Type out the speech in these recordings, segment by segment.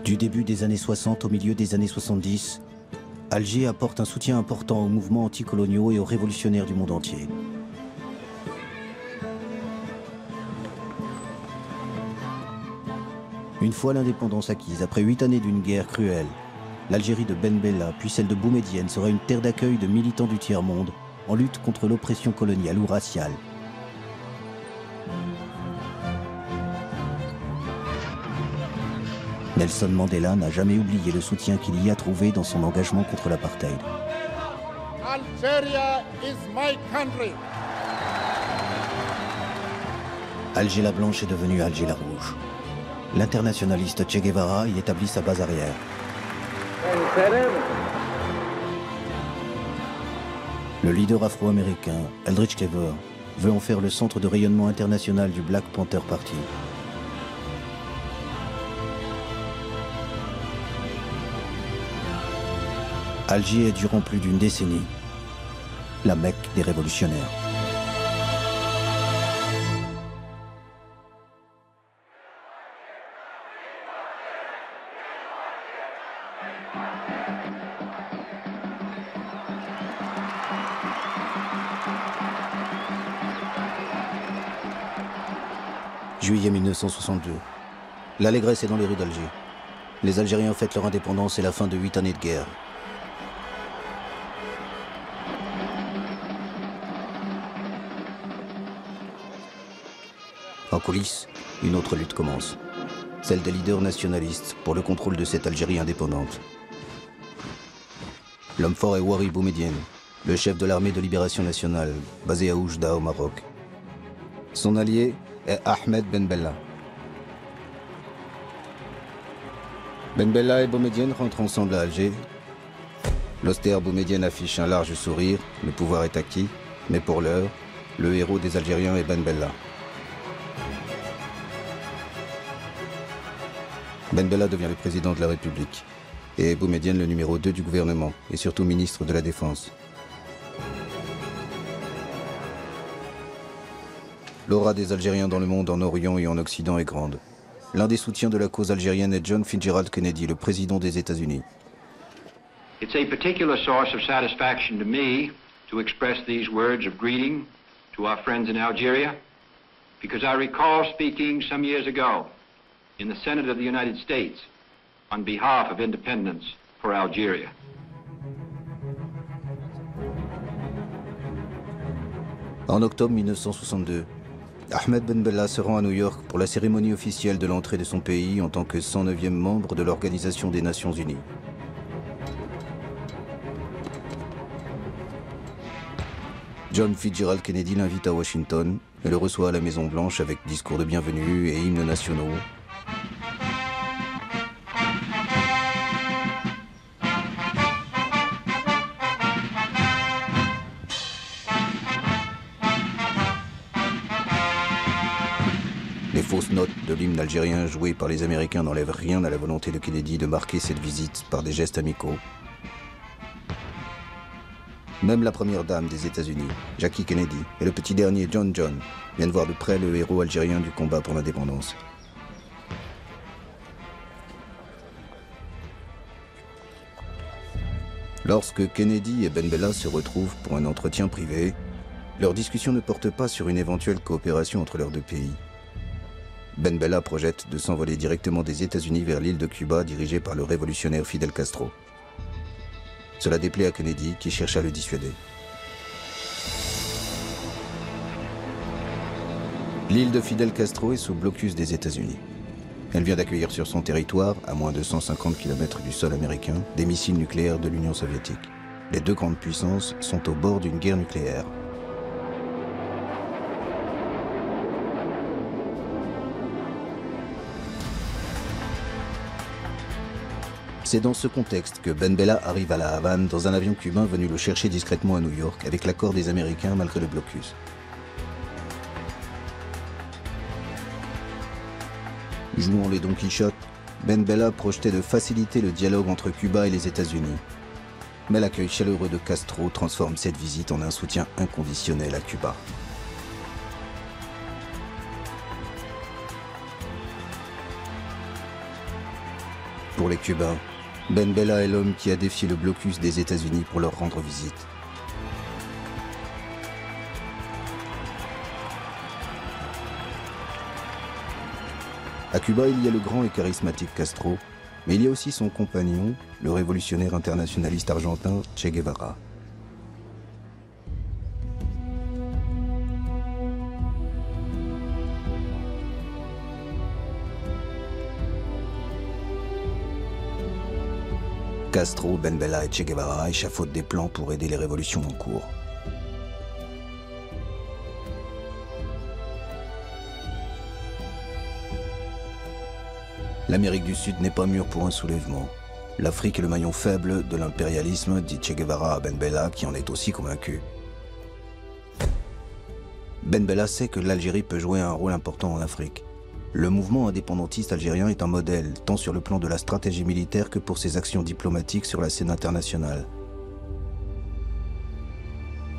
Du début des années 60 au milieu des années 70, Alger apporte un soutien important aux mouvements anticoloniaux et aux révolutionnaires du monde entier. Une fois l'indépendance acquise, après 8 années d'une guerre cruelle, l'Algérie de Ben Bella, puis celle de Boumedienne, sera une terre d'accueil de militants du tiers-monde en lutte contre l'oppression coloniale ou raciale. Nelson Mandela n'a jamais oublié le soutien qu'il y a trouvé dans son engagement contre l'apartheid. Algeria is my country. Alger la Blanche est devenue Alger la Rouge. L'internationaliste Che Guevara y établit sa base arrière. Le leader afro-américain, Eldridge Cleaver, veut en faire le centre de rayonnement international du Black Panther Party. Alger est durant plus d'une décennie la Mecque des révolutionnaires. Juillet 1962. L'allégresse est dans les rues d'Alger. Les Algériens fêtent leur indépendance et la fin de 8 années de guerre. En coulisses, une autre lutte commence. Celle des leaders nationalistes pour le contrôle de cette Algérie indépendante. L'homme fort est Ouari Boumedienne, le chef de l'armée de libération nationale, basé à Oujda au Maroc. Son allié est Ahmed Ben Bella. Ben Bella et Boumedienne rentrent ensemble à Alger. L'austère Boumedienne affiche un large sourire, le pouvoir est acquis, mais pour l'heure, le héros des Algériens est Ben Bella. Ben Bella devient le président de la République et Boumedienne le numéro 2 du gouvernement et surtout ministre de la Défense. L'aura des Algériens dans le monde en Orient et en Occident est grande. L'un des soutiens de la cause algérienne est John Fitzgerald Kennedy, le président des États-Unis. It's a particular source of satisfaction to me to express these words of greeting to our friends in Algeria, because I recall speaking some years ago in the Senate of the United States on behalf of independence for Algeria. En octobre 1962, Ahmed Ben Bella se rend à New York pour la cérémonie officielle de l'entrée de son pays en tant que 109e membre de l'Organisation des Nations Unies. John Fitzgerald Kennedy l'invite à Washington et le reçoit à la Maison-Blanche avec discours de bienvenue et hymnes nationaux. Les fausses notes de l'hymne algérien jouées par les Américains n'enlèvent rien à la volonté de Kennedy de marquer cette visite par des gestes amicaux. Même la première dame des États-Unis, Jackie Kennedy, et le petit dernier John viennent voir de près le héros algérien du combat pour l'indépendance. Lorsque Kennedy et Ben Bella se retrouvent pour un entretien privé, leur discussion ne porte pas sur une éventuelle coopération entre leurs deux pays. Ben Bella projette de s'envoler directement des États-Unis vers l'île de Cuba dirigée par le révolutionnaire Fidel Castro. Cela déplaît à Kennedy qui cherche à le dissuader. L'île de Fidel Castro est sous blocus des États-Unis. Elle vient d'accueillir sur son territoire, à moins de 150 km du sol américain, des missiles nucléaires de l'Union soviétique. Les deux grandes puissances sont au bord d'une guerre nucléaire. C'est dans ce contexte que Ben Bella arrive à La Havane dans un avion cubain venu le chercher discrètement à New York avec l'accord des Américains malgré le blocus. Jouant les Don Quichotte, Ben Bella projetait de faciliter le dialogue entre Cuba et les États-Unis. Mais l'accueil chaleureux de Castro transforme cette visite en un soutien inconditionnel à Cuba. Pour Pour les Cubains, Ben Bella est l'homme qui a défié le blocus des États-Unis pour leur rendre visite. À Cuba, il y a le grand et charismatique Castro, mais il y a aussi son compagnon, le révolutionnaire internationaliste argentin Che Guevara. Castro, Ben Bella et Che Guevara échafaudent des plans pour aider les révolutions en cours. L'Amérique du Sud n'est pas mûre pour un soulèvement. L'Afrique est le maillon faible de l'impérialisme, dit Che Guevara à Ben Bella, qui en est aussi convaincu. Ben Bella sait que l'Algérie peut jouer un rôle important en Afrique. Le mouvement indépendantiste algérien est un modèle, tant sur le plan de la stratégie militaire que pour ses actions diplomatiques sur la scène internationale.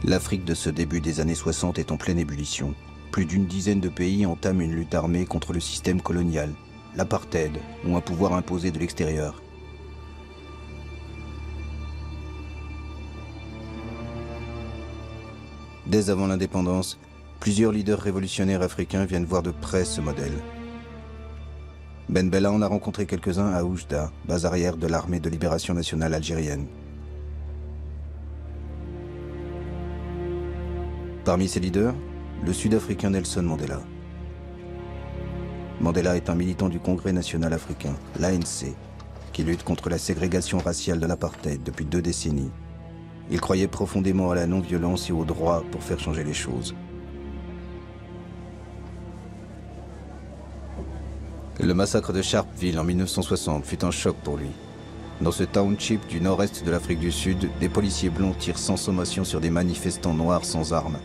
L'Afrique de ce début des années 60 est en pleine ébullition. Plus d'une dizaine de pays entament une lutte armée contre le système colonial, l'apartheid ou un pouvoir imposé de l'extérieur. Dès avant l'indépendance, plusieurs leaders révolutionnaires africains viennent voir de près ce modèle. Ben Bella en a rencontré quelques-uns à Oujda, base arrière de l'armée de libération nationale algérienne. Parmi ses leaders, le Sud-Africain Nelson Mandela. Mandela est un militant du Congrès national africain, l'ANC, qui lutte contre la ségrégation raciale de l'apartheid depuis 2 décennies. Il croyait profondément à la non-violence et au droit pour faire changer les choses. Le massacre de Sharpeville en 1960 fut un choc pour lui. Dans ce township du nord-est de l'Afrique du Sud, des policiers blonds tirent sans sommation sur des manifestants noirs sans armes.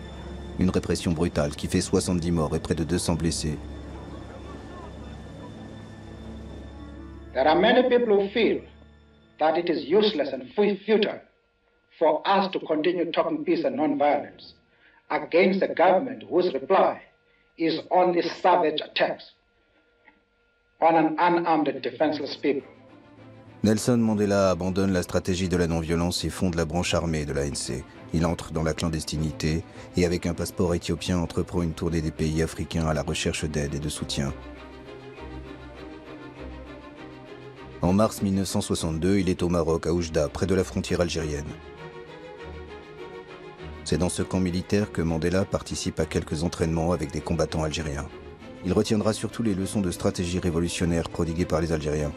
Une répression brutale qui fait 70 morts et près de 200 blessés. There are many people who feel that it is useless and futile for us to continue talking peace and non-violence against a government whose reply is only savage attacks on an unarmed and defenseless people. Nelson Mandela abandonne la stratégie de la non-violence et fonde la branche armée de l'ANC. Il entre dans la clandestinité et avec un passeport éthiopien entreprend une tournée des pays africains à la recherche d'aide et de soutien. En mars 1962, il est au Maroc, à Oujda, près de la frontière algérienne. C'est dans ce camp militaire que Mandela participe à quelques entraînements avec des combattants algériens. Il retiendra surtout les leçons de stratégie révolutionnaire prodiguées par les Algériens.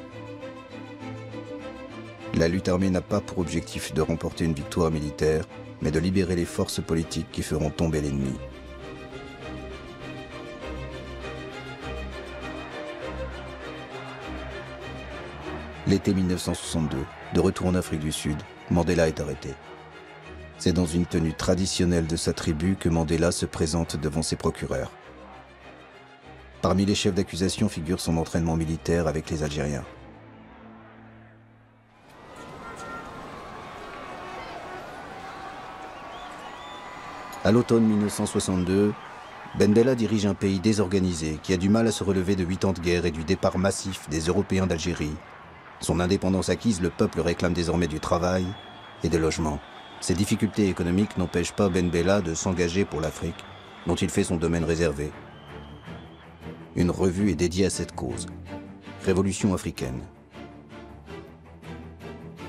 La lutte armée n'a pas pour objectif de remporter une victoire militaire, mais de libérer les forces politiques qui feront tomber l'ennemi. L'été 1962, de retour en Afrique du Sud, Mandela est arrêté. C'est dans une tenue traditionnelle de sa tribu que Mandela se présente devant ses procureurs. Parmi les chefs d'accusation figure son entraînement militaire avec les Algériens. À l'automne 1962, Ben Bella dirige un pays désorganisé qui a du mal à se relever de 8 ans de guerre et du départ massif des Européens d'Algérie. Son indépendance acquise, le peuple réclame désormais du travail et des logements. Ces difficultés économiques n'empêchent pas Ben Bella de s'engager pour l'Afrique, dont il fait son domaine réservé. Une revue est dédiée à cette cause, Révolution africaine.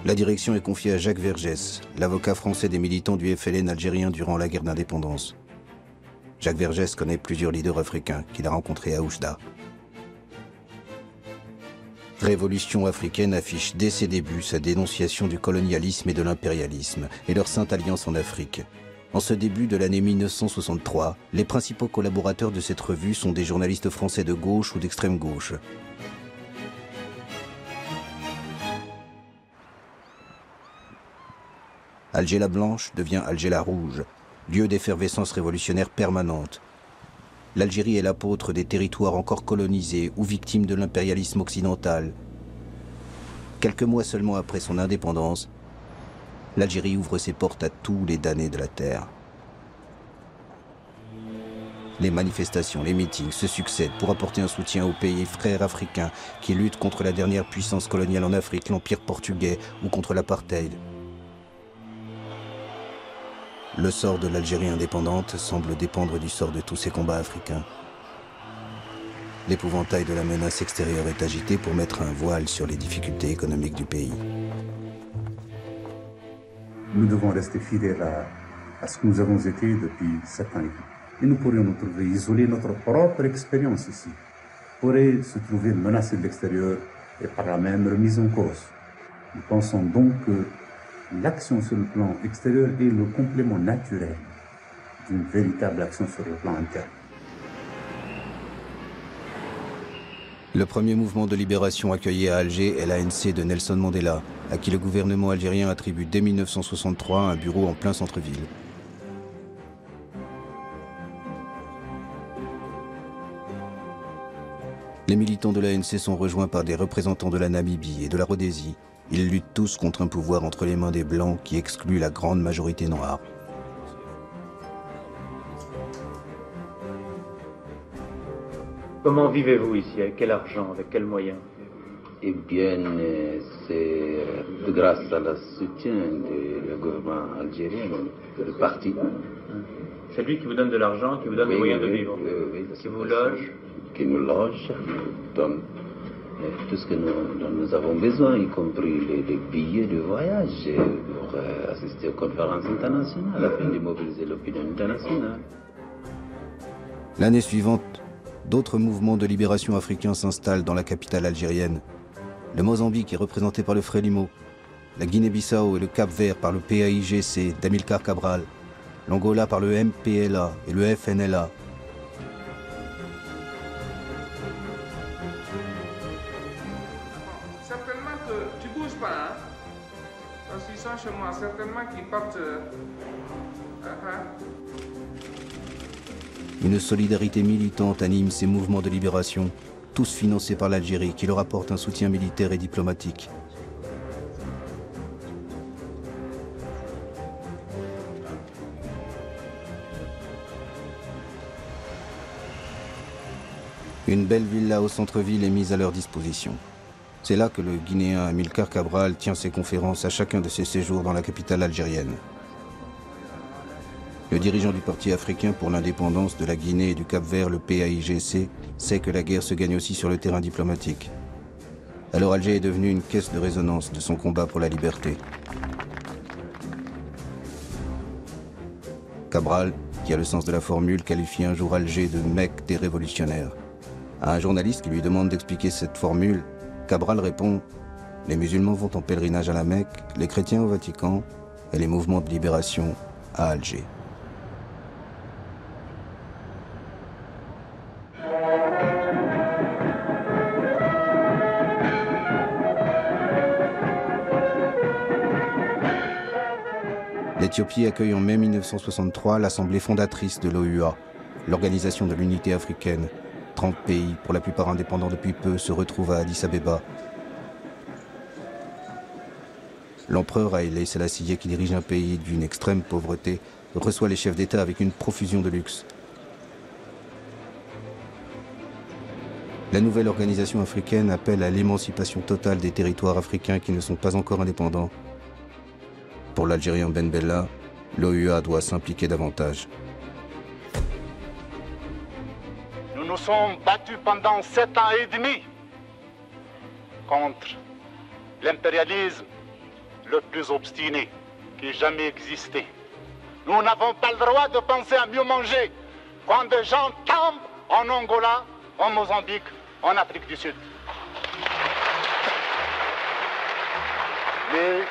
La direction est confiée à Jacques Vergès, l'avocat français des militants du FLN algérien durant la guerre d'indépendance. Jacques Vergès connaît plusieurs leaders africains qu'il a rencontrés à Oujda. Révolution africaine affiche dès ses débuts sa dénonciation du colonialisme et de l'impérialisme et leur sainte alliance en Afrique. En ce début de l'année 1963, les principaux collaborateurs de cette revue sont des journalistes français de gauche ou d'extrême gauche. Alger la Blanche devient Alger la Rouge, lieu d'effervescence révolutionnaire permanente. L'Algérie est l'apôtre des territoires encore colonisés ou victimes de l'impérialisme occidental. Quelques mois seulement après son indépendance, l'Algérie ouvre ses portes à tous les damnés de la terre. Les manifestations, les meetings se succèdent pour apporter un soutien aux pays frères africains qui luttent contre la dernière puissance coloniale en Afrique, l'Empire portugais, ou contre l'apartheid. Le sort de l'Algérie indépendante semble dépendre du sort de tous ces combats africains. L'épouvantail de la menace extérieure est agité pour mettre un voile sur les difficultés économiques du pays. Nous devons rester fidèles à ce que nous avons été depuis 7 ans. Et nous pourrions nous trouver isolés, notre propre expérience ici pourrait se trouver menacée de l'extérieur et par la même remise en cause. Nous pensons donc que l'action sur le plan extérieur est le complément naturel d'une véritable action sur le plan interne. Le premier mouvement de libération accueilli à Alger est l'ANC de Nelson Mandela, à qui le gouvernement algérien attribue dès 1963 un bureau en plein centre-ville. Les militants de l'ANC sont rejoints par des représentants de la Namibie et de la Rhodésie. Ils luttent tous contre un pouvoir entre les mains des Blancs qui exclut la grande majorité noire. Comment vivez-vous ici? Avec quel argent? Avec quels moyens? Eh bien, c'est grâce à le soutien du gouvernement algérien, du parti. C'est lui qui vous donne de l'argent, qui vous donne les moyens de vivre, qui vous loge? Qui nous loge, donne tout ce que dont nous avons besoin, y compris les billets de voyage pour assister aux conférences internationales, afin de mobiliser l'opinion internationale. L'année suivante, d'autres mouvements de libération africains s'installent dans la capitale algérienne. Le Mozambique est représenté par le Frélimo, la Guinée-Bissau et le Cap-Vert par le PAIGC d'Amilcar Cabral, l'Angola par le MPLA et le FNLA. Certainement que tu bouges pas, hein? Parce qu'ils sont chez moi, certainement qu'ils partent. Une solidarité militante anime ces mouvements de libération, tous financés par l'Algérie, qui leur apporte un soutien militaire et diplomatique. Une belle villa au centre-ville est mise à leur disposition. C'est là que le Guinéen Amilcar Cabral tient ses conférences à chacun de ses séjours dans la capitale algérienne. Le dirigeant du Parti africain pour l'indépendance de la Guinée et du Cap-Vert, le PAIGC, sait que la guerre se gagne aussi sur le terrain diplomatique. Alors Alger est devenu une caisse de résonance de son combat pour la liberté. Cabral, qui a le sens de la formule, qualifie un jour Alger de Mecque des révolutionnaires. À un journaliste qui lui demande d'expliquer cette formule, Cabral répond « Les musulmans vont en pèlerinage à la Mecque, les chrétiens au Vatican et les mouvements de libération à Alger. » L'Éthiopie accueille en mai 1963 l'assemblée fondatrice de l'OUA, l'Organisation de l'Unité africaine. 30 pays, pour la plupart indépendants depuis peu, se retrouvent à Addis Abeba. L'empereur Haïlé Sélassié, qui dirige un pays d'une extrême pauvreté, reçoit les chefs d'État avec une profusion de luxe. La nouvelle organisation africaine appelle à l'émancipation totale des territoires africains qui ne sont pas encore indépendants. Pour l'Algérien Ben Bella, l'OUA doit s'impliquer davantage. Nous nous sommes battus pendant 7 ans et demi contre l'impérialisme le plus obstiné qui ait jamais existé. Nous n'avons pas le droit de penser à mieux manger quand des gens tombent en Angola, en Mozambique, en Afrique du Sud. Mais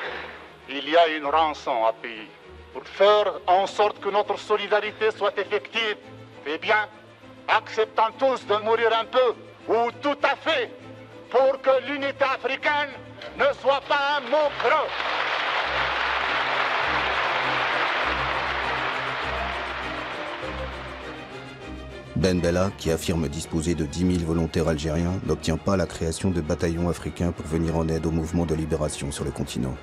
il y a une rançon à payer pour faire en sorte que notre solidarité soit effective. Eh bien, acceptons tous de mourir un peu, ou tout à fait, pour que l'unité africaine ne soit pas un mot creux. Ben Bella, qui affirme disposer de 10 000 volontaires algériens, n'obtient pas la création de bataillons africains pour venir en aide au mouvement de libération sur le continent.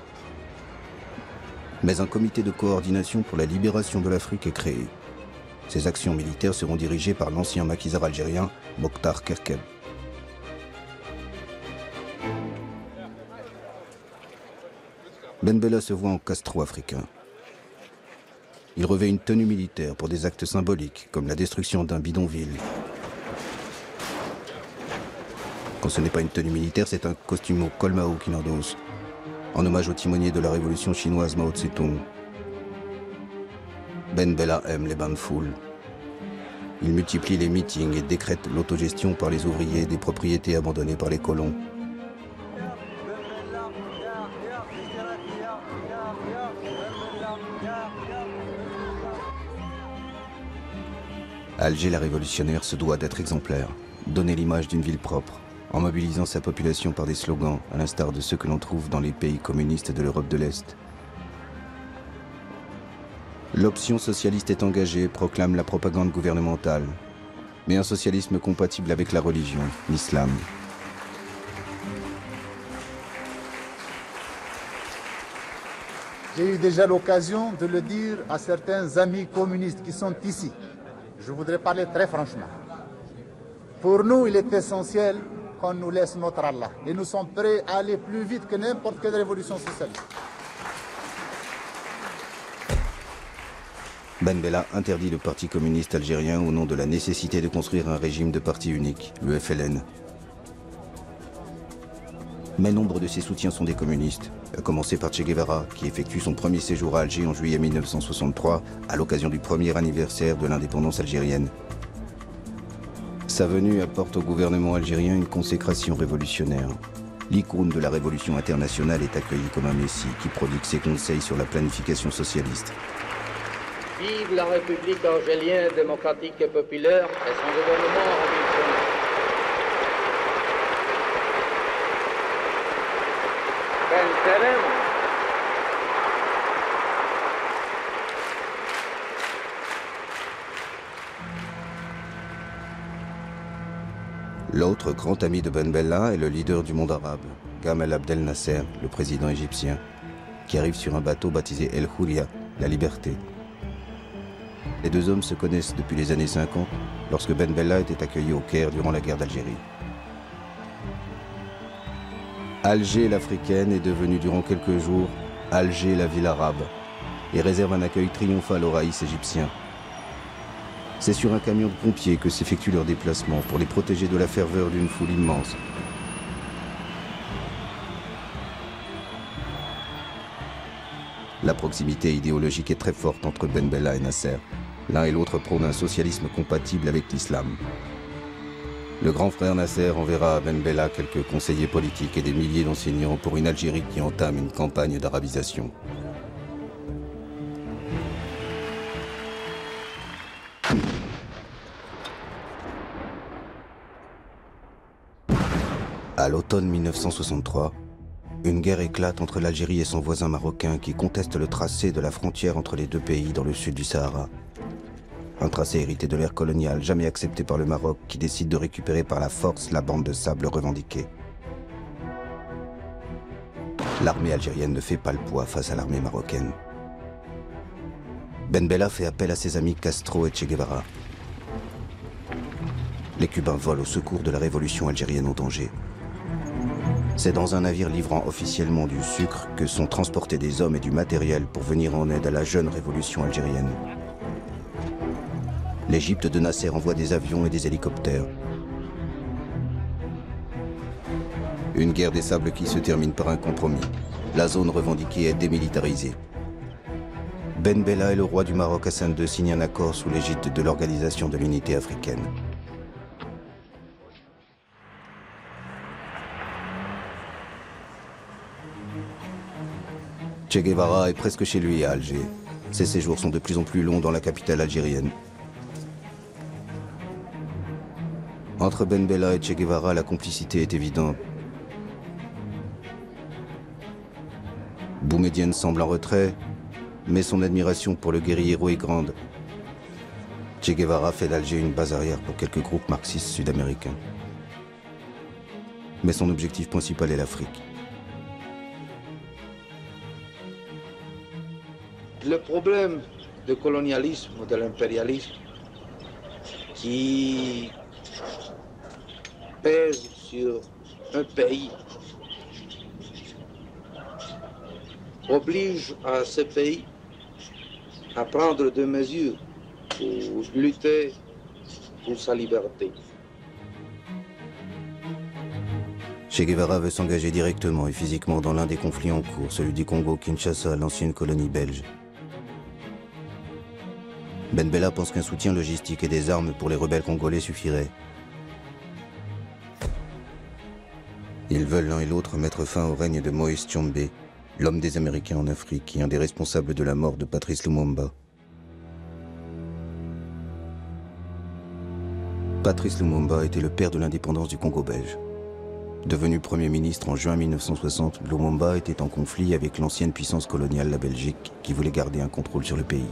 Mais un comité de coordination pour la libération de l'Afrique est créé. Ses actions militaires seront dirigées par l'ancien maquisard algérien Mokhtar Kerkeb. Ben Bella se voit en Castro africain. Il revêt une tenue militaire pour des actes symboliques, comme la destruction d'un bidonville. Quand ce n'est pas une tenue militaire, c'est un costume au col Mao qu'il endosse, en hommage au timonier de la révolution chinoise Mao Tse-tung. Ben Bella aime les bains de foule. Il multiplie les meetings et décrète l'autogestion par les ouvriers des propriétés abandonnées par les colons. Alger la révolutionnaire se doit d'être exemplaire, donner l'image d'une ville propre, en mobilisant sa population par des slogans, à l'instar de ceux que l'on trouve dans les pays communistes de l'Europe de l'Est. L'option socialiste est engagée, proclame la propagande gouvernementale, mais un socialisme compatible avec la religion, l'islam. J'ai eu déjà l'occasion de le dire à certains amis communistes qui sont ici. Je voudrais parler très franchement. Pour nous, il est essentiel qu'on nous laisse notre Allah. Et nous sommes prêts à aller plus vite que n'importe quelle révolution socialiste. Ben Bella interdit le Parti communiste algérien au nom de la nécessité de construire un régime de parti unique, le FLN. Mais nombre de ses soutiens sont des communistes, à commencer par Che Guevara, qui effectue son premier séjour à Alger en juillet 1963, à l'occasion du premier anniversaire de l'indépendance algérienne. Sa venue apporte au gouvernement algérien une consécration révolutionnaire. L'icône de la révolution internationale est accueilli comme un messie qui prodigue ses conseils sur la planification socialiste. Vive la République algérienne démocratique et populaire et son gouvernement révolutionnaire. Ben Salem. L'autre grand ami de Ben Bella est le leader du monde arabe, Gamal Abdel Nasser, le président égyptien, qui arrive sur un bateau baptisé El Houria, la liberté. Les deux hommes se connaissent depuis les années 50, lorsque Ben Bella était accueilli au Caire durant la guerre d'Algérie. Alger l'africaine est devenue durant quelques jours Alger la ville arabe et réserve un accueil triomphal aux raïs égyptiens. C'est sur un camion de pompiers que s'effectue leur déplacement pour les protéger de la ferveur d'une foule immense. La proximité idéologique est très forte entre Ben Bella et Nasser. L'un et l'autre prônent un socialisme compatible avec l'islam. Le grand frère Nasser enverra à Ben Bella quelques conseillers politiques et des milliers d'enseignants pour une Algérie qui entame une campagne d'arabisation. À l'automne 1963, une guerre éclate entre l'Algérie et son voisin marocain qui conteste le tracé de la frontière entre les deux pays dans le sud du Sahara. Un tracé hérité de l'ère coloniale, jamais accepté par le Maroc, qui décide de récupérer par la force la bande de sable revendiquée. L'armée algérienne ne fait pas le poids face à l'armée marocaine. Ben Bella fait appel à ses amis Castro et Che Guevara. Les Cubains volent au secours de la révolution algérienne en danger. C'est dans un navire livrant officiellement du sucre que sont transportés des hommes et du matériel pour venir en aide à la jeune révolution algérienne. L'Égypte de Nasser envoie des avions et des hélicoptères. Une guerre des sables qui se termine par un compromis. La zone revendiquée est démilitarisée. Ben Bella et le roi du Maroc Hassan II signent un accord sous l'égide de l'Organisation de l'Unité africaine. Che Guevara est presque chez lui à Alger. Ses séjours sont de plus en plus longs dans la capitale algérienne. Entre Ben Bella et Che Guevara, la complicité est évidente. Boumedienne semble en retrait, mais son admiration pour le guerrier héros est grande. Che Guevara fait d'Alger une base arrière pour quelques groupes marxistes sud-américains. Mais son objectif principal est l'Afrique. Le problème du colonialisme ou de l'impérialisme qui pèse sur un pays oblige à ce pays à prendre des mesures pour lutter pour sa liberté. Che Guevara veut s'engager directement et physiquement dans l'un des conflits en cours, celui du Congo-Kinshasa, l'ancienne colonie belge. Ben Bella pense qu'un soutien logistique et des armes pour les rebelles congolais suffirait. Ils veulent l'un et l'autre mettre fin au règne de Moïse Tshombe, l'homme des Américains en Afrique et un des responsables de la mort de Patrice Lumumba. Patrice Lumumba était le père de l'indépendance du Congo belge. Devenu Premier ministre en juin 1960, Lumumba était en conflit avec l'ancienne puissance coloniale, la Belgique, qui voulait garder un contrôle sur le pays.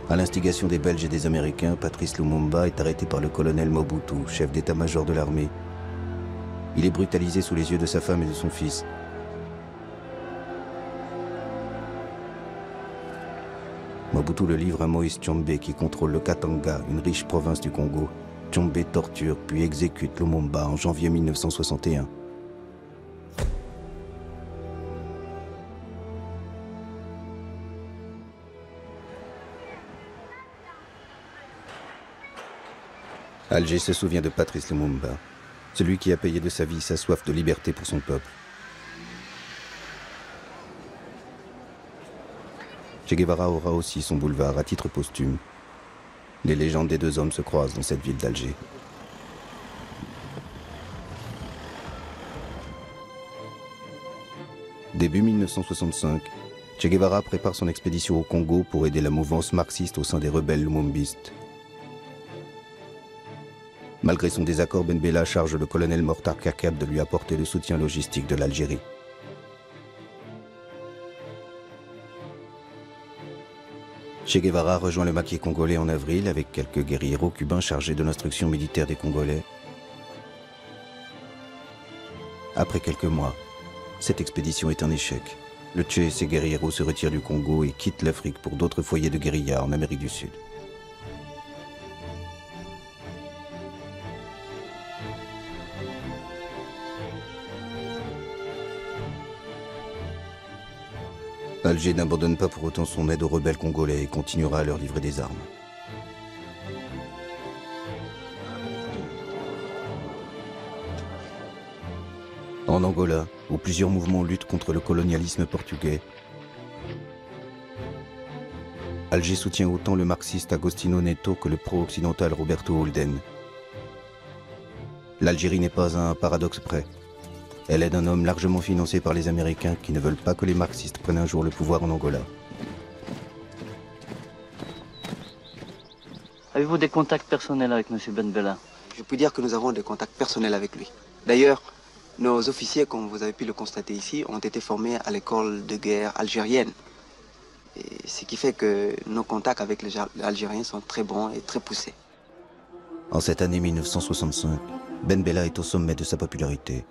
À l'instigation des Belges et des Américains, Patrice Lumumba est arrêté par le colonel Mobutu, chef d'état-major de l'armée. Il est brutalisé sous les yeux de sa femme et de son fils. Mobutu le livre à Moïse Tshombe qui contrôle le Katanga, une riche province du Congo. Tshombe torture puis exécute Lumumba en janvier 1961. Alger se souvient de Patrice Lumumba, celui qui a payé de sa vie sa soif de liberté pour son peuple. Che Guevara aura aussi son boulevard à titre posthume. Les légendes des deux hommes se croisent dans cette ville d'Alger. Début 1965, Che Guevara prépare son expédition au Congo pour aider la mouvance marxiste au sein des rebelles lumumbistes. Malgré son désaccord, Ben Bella charge le colonel Mortar Kakeb de lui apporter le soutien logistique de l'Algérie. Che Guevara rejoint le maquis congolais en avril avec quelques guérilleros cubains chargés de l'instruction militaire des Congolais. Après quelques mois, cette expédition est un échec. Le Che et ses guérilleros se retirent du Congo et quittent l'Afrique pour d'autres foyers de guérilla en Amérique du Sud. Alger n'abandonne pas pour autant son aide aux rebelles congolais et continuera à leur livrer des armes. En Angola, où plusieurs mouvements luttent contre le colonialisme portugais, Alger soutient autant le marxiste Agostinho Neto que le pro-occidental Roberto Holden. L'Algérie n'est pas à un paradoxe près. Elle aide un homme largement financé par les Américains qui ne veulent pas que les marxistes prennent un jour le pouvoir en Angola. Avez-vous des contacts personnels avec M. Ben Bella? Je peux dire que nous avons des contacts personnels avec lui. D'ailleurs, nos officiers, comme vous avez pu le constater ici, ont été formés à l'école de guerre algérienne. Et ce qui fait que nos contacts avec les Algériens sont très bons et très poussés. En cette année 1965, Ben Bella est au sommet de sa popularité.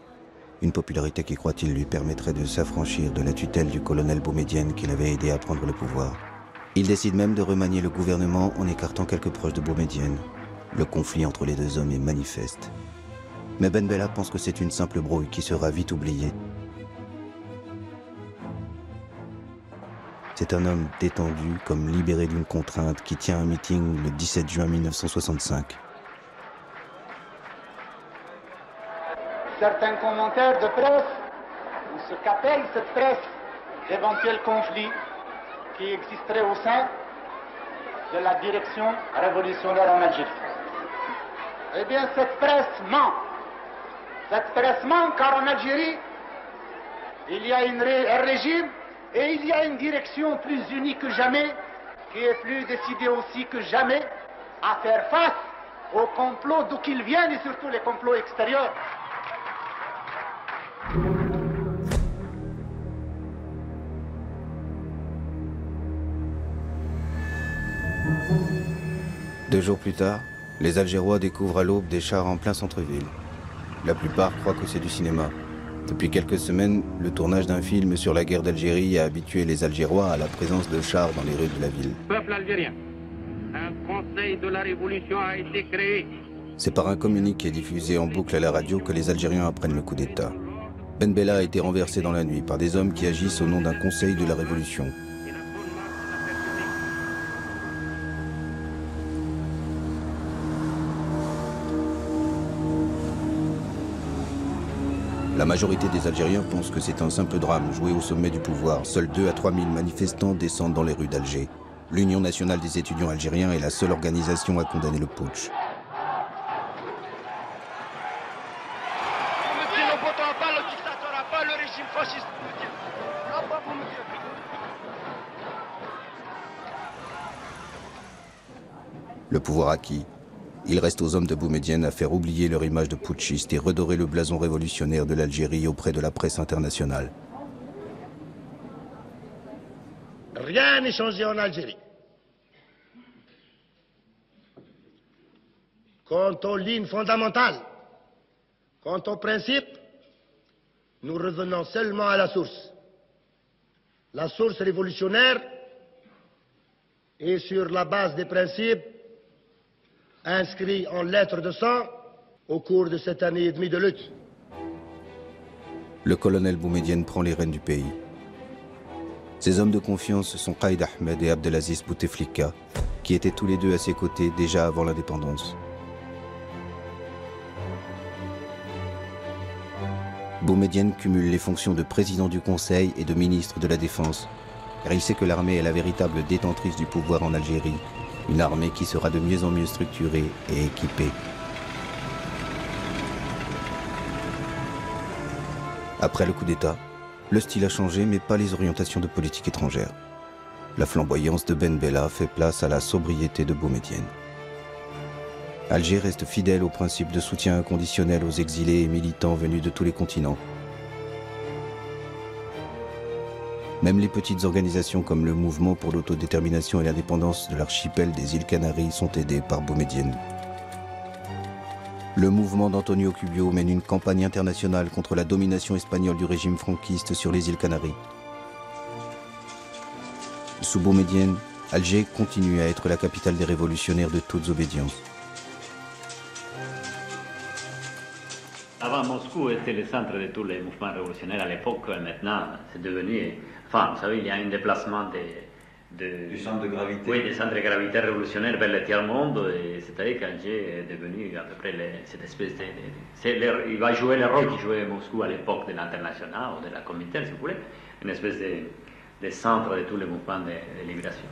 Une popularité qui, croit-il, lui permettrait de s'affranchir de la tutelle du colonel Boumedienne qui l'avait aidé à prendre le pouvoir. Il décide même de remanier le gouvernement en écartant quelques proches de Boumedienne. Le conflit entre les deux hommes est manifeste. Mais Ben Bella pense que c'est une simple brouille qui sera vite oubliée. C'est un homme détendu, comme libéré d'une contrainte, qui tient un meeting le 17 juin 1965. Certains commentaires de presse, ou ce qu'appelle cette presse, d'éventuels conflits qui existeraient au sein de la direction révolutionnaire en Algérie. Eh bien, cette presse ment. Cette presse ment car en Algérie, il y a un régime et il y a une direction plus unie que jamais, qui est plus décidée aussi que jamais à faire face aux complots d'où qu'ils viennent et surtout les complots extérieurs. Deux jours plus tard, les Algérois découvrent à l'aube des chars en plein centre-ville. La plupart croient que c'est du cinéma. Depuis quelques semaines, le tournage d'un film sur la guerre d'Algérie a habitué les Algérois à la présence de chars dans les rues de la ville. Peuple algérien, un conseil de la révolution a été créé. C'est par un communiqué diffusé en boucle à la radio que les Algériens apprennent le coup d'État. Ben Bella a été renversé dans la nuit par des hommes qui agissent au nom d'un conseil de la révolution. La majorité des Algériens pensent que c'est un simple drame joué au sommet du pouvoir. Seuls 2 à 3 000 manifestants descendent dans les rues d'Alger. L'Union nationale des étudiants algériens est la seule organisation à condamner le putsch. Le pouvoir acquis, il reste aux hommes de Boumedienne à faire oublier leur image de putschiste et redorer le blason révolutionnaire de l'Algérie auprès de la presse internationale. Rien n'est changé en Algérie. Quant aux lignes fondamentales, quant aux principes, nous revenons seulement à la source. La source révolutionnaire est sur la base des principes inscrits en lettres de sang au cours de cette année et demie de lutte. Le colonel Boumedienne prend les rênes du pays. Ses hommes de confiance sont Qaïd Ahmed et Abdelaziz Bouteflika, qui étaient tous les deux à ses côtés déjà avant l'indépendance. Boumedienne cumule les fonctions de président du Conseil et de ministre de la Défense, car il sait que l'armée est la véritable détentrice du pouvoir en Algérie, une armée qui sera de mieux en mieux structurée et équipée. Après le coup d'État, le style a changé, mais pas les orientations de politique étrangère. La flamboyance de Ben Bella fait place à la sobriété de Boumedienne. Alger reste fidèle au principe de soutien inconditionnel aux exilés et militants venus de tous les continents. Même les petites organisations comme le Mouvement pour l'autodétermination et l'indépendance de l'archipel des îles Canaries sont aidées par Boumedienne. Le mouvement d'Antonio Cubio mène une campagne internationale contre la domination espagnole du régime franquiste sur les îles Canaries. Sous Boumedienne, Alger continue à être la capitale des révolutionnaires de toutes obédiences. Avant, Moscou était le centre de tous les mouvements révolutionnaires à l'époque. Maintenant, c'est devenu... Enfin, vous savez, il y a un déplacement du centre de gravité. Oui, des centres de gravité révolutionnaires vers le tiers-monde. C'est-à-dire qu'Alger est devenu à peu près cette espèce de... il va jouer le rôle qu'il jouait Moscou à l'époque de l'international ou de la Comintern, si vous voulez. Une espèce de centre de tous les mouvements de libération.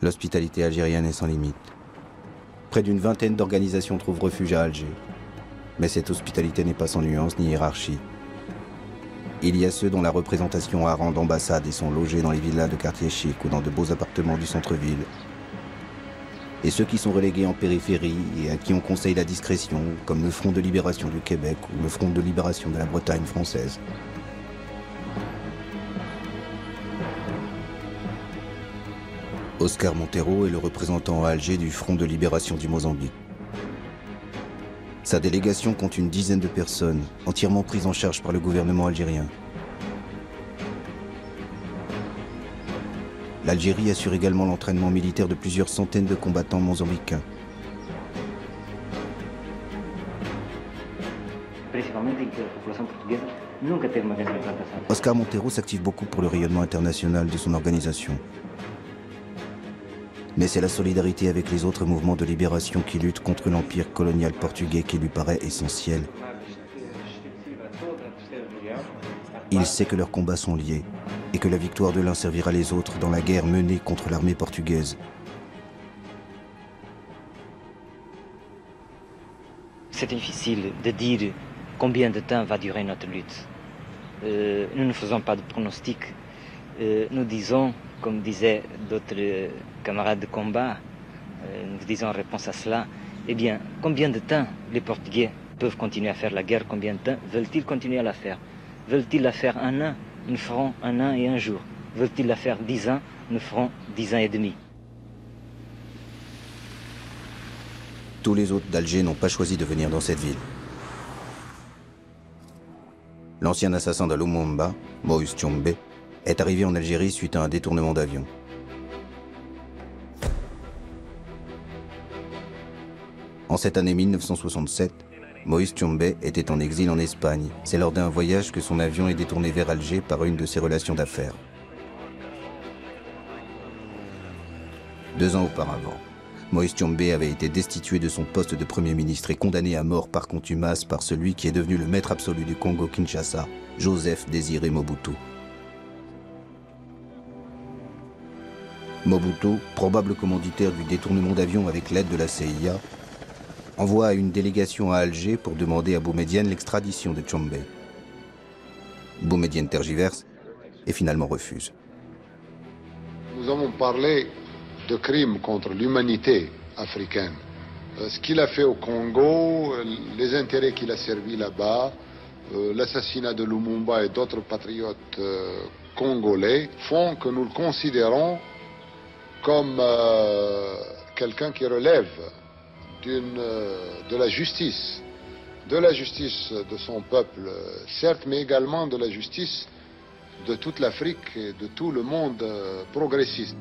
L'hospitalité algérienne est sans limite. Près d'une vingtaine d'organisations trouvent refuge à Alger. Mais cette hospitalité n'est pas sans nuance ni hiérarchie. Il y a ceux dont la représentation a rang d'ambassade et sont logés dans les villas de quartiers chics ou dans de beaux appartements du centre-ville. Et ceux qui sont relégués en périphérie et à qui on conseille la discrétion, comme le Front de libération du Québec ou le Front de libération de la Bretagne française. Oscar Montero est le représentant à Alger du Front de libération du Mozambique. Sa délégation compte une dizaine de personnes, entièrement prises en charge par le gouvernement algérien. L'Algérie assure également l'entraînement militaire de plusieurs centaines de combattants mozambicains. Oscar Montero s'active beaucoup pour le rayonnement international de son organisation. Mais c'est la solidarité avec les autres mouvements de libération qui luttent contre l'empire colonial portugais qui lui paraît essentiel. Il sait que leurs combats sont liés et que la victoire de l'un servira les autres dans la guerre menée contre l'armée portugaise. C'est difficile de dire combien de temps va durer notre lutte. Nous ne faisons pas de pronostics. Nous disons, comme disaient d'autres camarades de combat, nous disons en réponse à cela, eh bien, combien de temps les Portugais peuvent continuer à faire la guerre? Combien de temps veulent-ils continuer à la faire? Veulent-ils la faire 1 an? Nous ferons 1 an et 1 jour. Veulent-ils la faire 10 ans? Nous ferons 10 ans et demi. Tous les autres d'Alger n'ont pas choisi de venir dans cette ville. L'ancien assassin de Lumumba, Moïse Tchombe, est arrivé en Algérie suite à un détournement d'avion. En cette année 1967, Moïse Tchombe était en exil en Espagne. C'est lors d'un voyage que son avion est détourné vers Alger par une de ses relations d'affaires. 2 ans auparavant, Moïse Tchombe avait été destitué de son poste de Premier ministre et condamné à mort par contumace par celui qui est devenu le maître absolu du Congo-Kinshasa, Joseph Désiré Mobutu. Mobutu, probable commanditaire du détournement d'avion avec l'aide de la CIA, envoie une délégation à Alger pour demander à Boumedienne l'extradition de Tchombe. Boumedienne tergiverse et finalement refuse. Nous avons parlé de crimes contre l'humanité africaine. Ce qu'il a fait au Congo, les intérêts qu'il a servis là-bas, l'assassinat de Lumumba et d'autres patriotes congolais font que nous le considérons comme quelqu'un qui relève de la justice de son peuple, certes, mais également de la justice de toute l'Afrique et de tout le monde progressiste.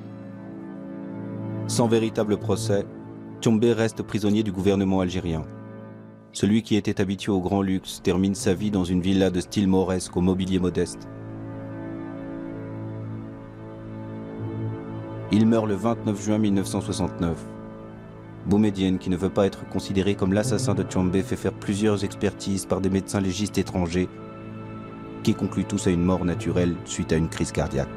Sans véritable procès, Tchombe reste prisonnier du gouvernement algérien. Celui qui était habitué au grand luxe termine sa vie dans une villa de style mauresque au mobilier modeste. Il meurt le 29 juin 1969. Boumedienne, qui ne veut pas être considéré comme l'assassin de Tchombe, fait faire plusieurs expertises par des médecins légistes étrangers qui concluent tous à une mort naturelle suite à une crise cardiaque.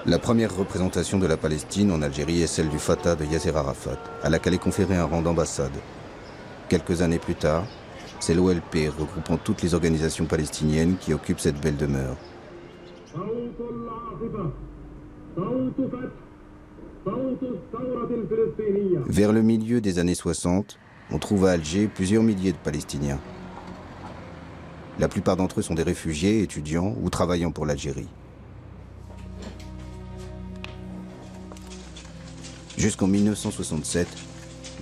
La première représentation de la Palestine en Algérie est celle du Fatah de Yasser Arafat, à laquelle est conféré un rang d'ambassade. Quelques années plus tard, c'est l'OLP regroupant toutes les organisations palestiniennes qui occupent cette belle demeure. Vers le milieu des années 60, on trouve à Alger plusieurs milliers de Palestiniens. La plupart d'entre eux sont des réfugiés, étudiants ou travaillant pour l'Algérie. Jusqu'en 1967,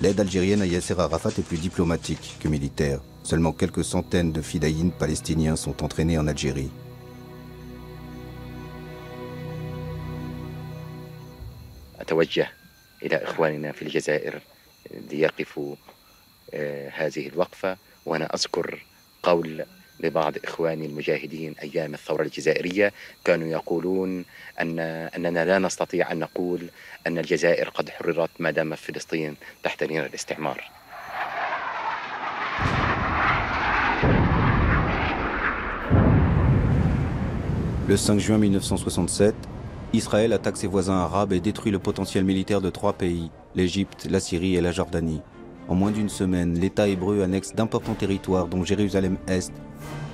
l'aide algérienne à Yasser Arafat est plus diplomatique que militaire. Seulement quelques centaines de fidaïns palestiniens sont entraînés en Algérie. أتوجه إلى إخواننا في الجزائر ليقفوا هذه الوقفة، وأنا أذكر قول لبعض إخواني المجاهدين أيام الثورة الجزائرية كانوا يقولون أننا لا نستطيع أن نقول أن الجزائر قد حررت ما دام فلسطين تحت نير الاستعمار. Le 5 juin 1967, Israël attaque ses voisins arabes et détruit le potentiel militaire de 3 pays, l'Égypte, la Syrie et la Jordanie. En moins d'une semaine, l'État hébreu annexe d'importants territoires dont Jérusalem-Est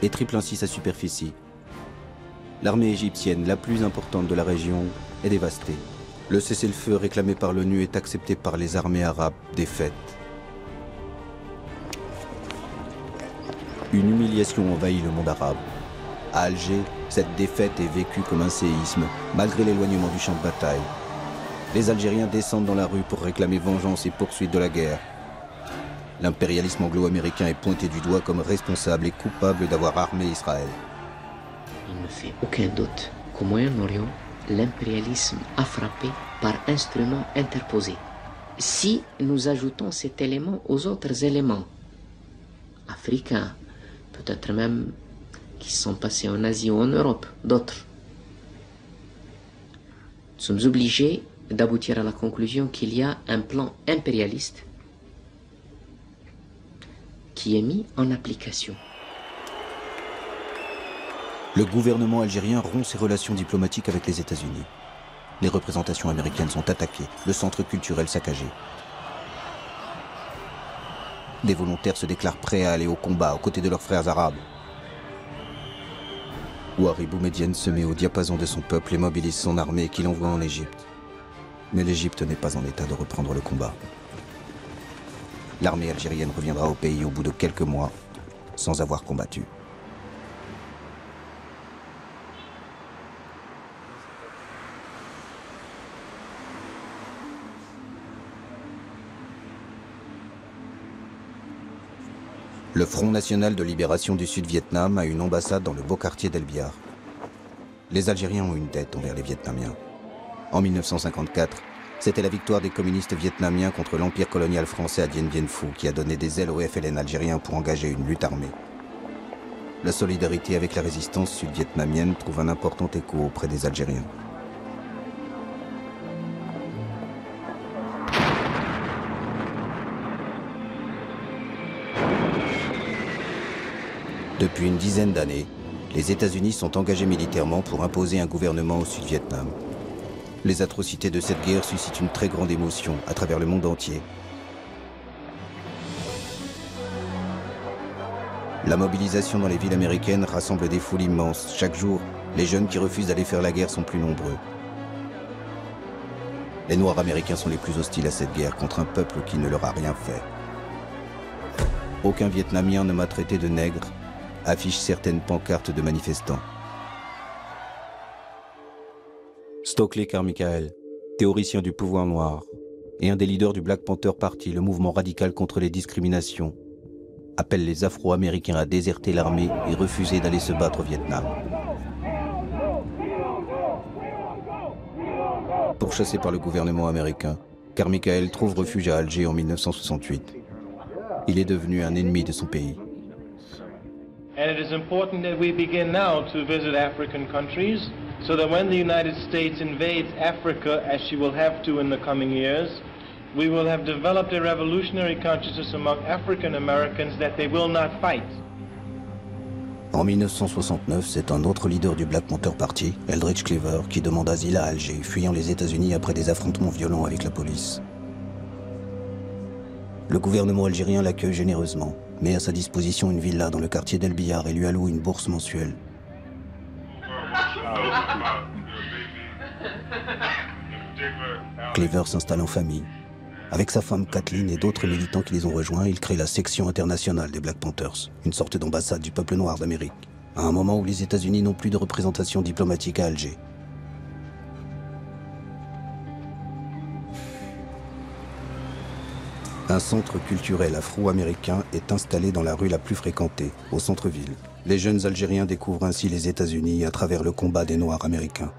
et triple ainsi sa superficie. L'armée égyptienne, la plus importante de la région, est dévastée. Le cessez-le-feu réclamé par l'ONU est accepté par les armées arabes défaites. Une humiliation envahit le monde arabe. À Alger, cette défaite est vécue comme un séisme, malgré l'éloignement du champ de bataille. Les Algériens descendent dans la rue pour réclamer vengeance et poursuite de la guerre. L'impérialisme anglo-américain est pointé du doigt comme responsable et coupable d'avoir armé Israël. Il ne fait aucun doute qu'au Moyen-Orient, l'impérialisme a frappé par instruments interposés. Si nous ajoutons cet élément aux autres éléments africains, peut-être même qui sont passés en Asie ou en Europe, d'autres, nous sommes obligés d'aboutir à la conclusion qu'il y a un plan impérialiste qui est mis en application. Le gouvernement algérien rompt ses relations diplomatiques avec les États-Unis. Les représentations américaines sont attaquées, le centre culturel saccagé. Des volontaires se déclarent prêts à aller au combat aux côtés de leurs frères arabes. Ouari Boumedienne se met au diapason de son peuple et mobilise son armée qu'il envoie en Égypte. Mais l'Égypte n'est pas en état de reprendre le combat. L'armée algérienne reviendra au pays au bout de quelques mois, sans avoir combattu. Le Front national de libération du Sud-Vietnam a une ambassade dans le beau quartier d'El Biar. Les Algériens ont une dette envers les Vietnamiens. En 1954, c'était la victoire des communistes vietnamiens contre l'empire colonial français à Dien Bien Phu qui a donné des ailes au FLN algérien pour engager une lutte armée. La solidarité avec la résistance sud-vietnamienne trouve un important écho auprès des Algériens. Depuis une dizaine d'années, les États-Unis sont engagés militairement pour imposer un gouvernement au Sud-Vietnam. Les atrocités de cette guerre suscitent une très grande émotion à travers le monde entier. La mobilisation dans les villes américaines rassemble des foules immenses. Chaque jour, les jeunes qui refusent d'aller faire la guerre sont plus nombreux. Les Noirs américains sont les plus hostiles à cette guerre contre un peuple qui ne leur a rien fait. Aucun Vietnamien ne m'a traité de nègre, affiche certaines pancartes de manifestants. Stokely Carmichael, théoricien du pouvoir noir, et un des leaders du Black Panther Party, le mouvement radical contre les discriminations, appelle les Afro-Américains à déserter l'armée et refuser d'aller se battre au Vietnam. Pourchassé par le gouvernement américain, Carmichael trouve refuge à Alger en 1968. Il est devenu un ennemi de son pays. And it is important that we begin now to visit African countries so that when the United States invades Africa, as she will have to in the coming years, we will have developed a revolutionary consciousness among African Americans that they will not fight. En 1969, c'est un autre leader du Black Panther Party, Eldridge Cleaver, qui demande asile à Alger, fuyant les États-Unis après des affrontements violents avec la police. Le gouvernement algérien l'accueille généreusement, met à sa disposition une villa dans le quartier d'El Biar et lui alloue une bourse mensuelle. Cleaver s'installe en famille. Avec sa femme Kathleen et d'autres militants qui les ont rejoints, il crée la section internationale des Black Panthers, une sorte d'ambassade du peuple noir d'Amérique, à un moment où les États-Unis n'ont plus de représentation diplomatique à Alger. Un centre culturel afro-américain est installé dans la rue la plus fréquentée, au centre-ville. Les jeunes Algériens découvrent ainsi les États-Unis à travers le combat des Noirs américains.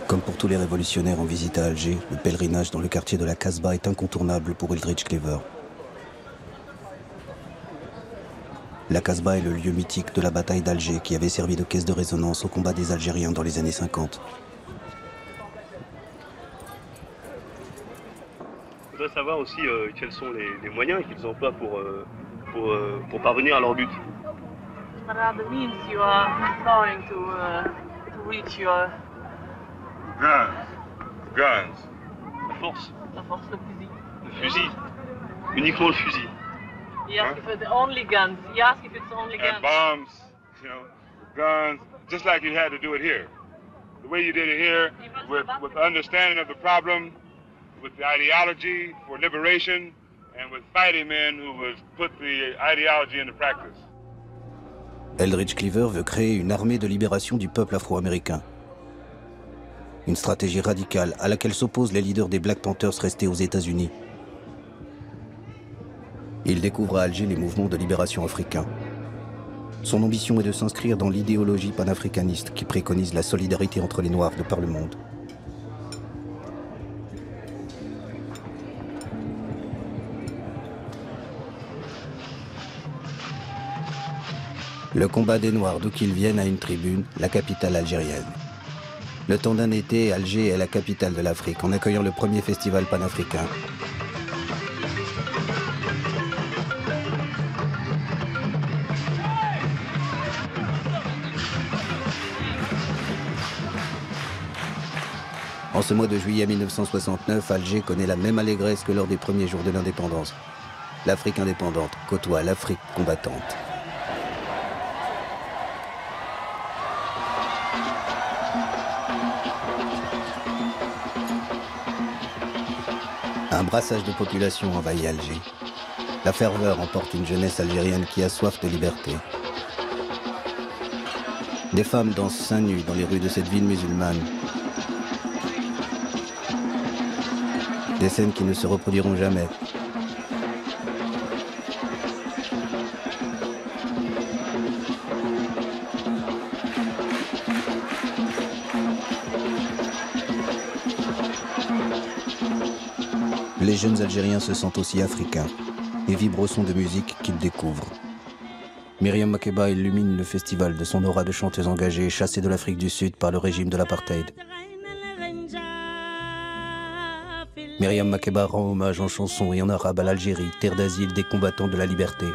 Comme pour tous les révolutionnaires en visite à Alger, le pèlerinage dans le quartier de la Casbah est incontournable pour Eldridge Cleaver. La Casbah est le lieu mythique de la bataille d'Alger qui avait servi de caisse de résonance au combat des Algériens dans les années 50. Je voudrais savoir aussi quels sont les moyens qu'ils emploient pour parvenir à leur but. What are the means you are employing to reach your... Guns. La force. La force, le fusil. Le fusil. Uniquement le fusil. You ask if it's the only guns. You ask if it's the only guns. And bombs, you know, guns, just like you had to do it here. The way you did it here, with understanding of the problem, with the ideology for liberation, and with fighting men who would put the ideology into practice. Eldridge Cleaver veut créer une armée de libération du peuple afro-américain. Une stratégie radicale à laquelle s'opposent les leaders des Black Panthers restés aux États-Unis. Il découvre à Alger les mouvements de libération africains. Son ambition est de s'inscrire dans l'idéologie panafricaniste qui préconise la solidarité entre les Noirs de par le monde. Le combat des Noirs, d'où qu'ils viennent, a une tribune, la capitale algérienne. Le temps d'un été, Alger est la capitale de l'Afrique, en accueillant le premier festival panafricain. En ce mois de juillet 1969, Alger connaît la même allégresse que lors des premiers jours de l'indépendance. L'Afrique indépendante côtoie l'Afrique combattante. Un brassage de population envahit Alger. La ferveur emporte une jeunesse algérienne qui a soif de liberté. Des femmes dansent seins nus dans les rues de cette ville musulmane. Des scènes qui ne se reproduiront jamais. Les jeunes Algériens se sentent aussi africains et vibrent au son de musique qu'ils découvrent. Myriam Makeba illumine le festival de son aura de chanteuse engagée, chassée de l'Afrique du Sud par le régime de l'apartheid. Myriam Makeba rend hommage en chanson et en arabe à l'Algérie, terre d'asile des combattants de la liberté.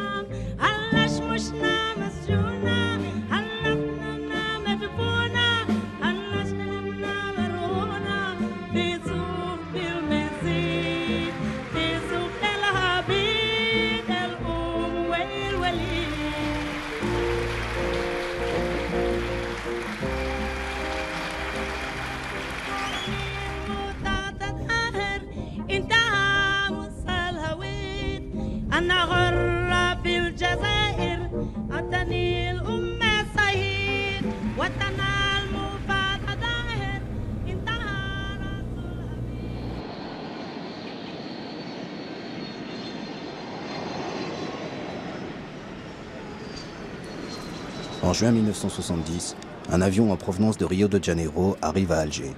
En juin 1970, un avion en provenance de Rio de Janeiro arrive à Alger.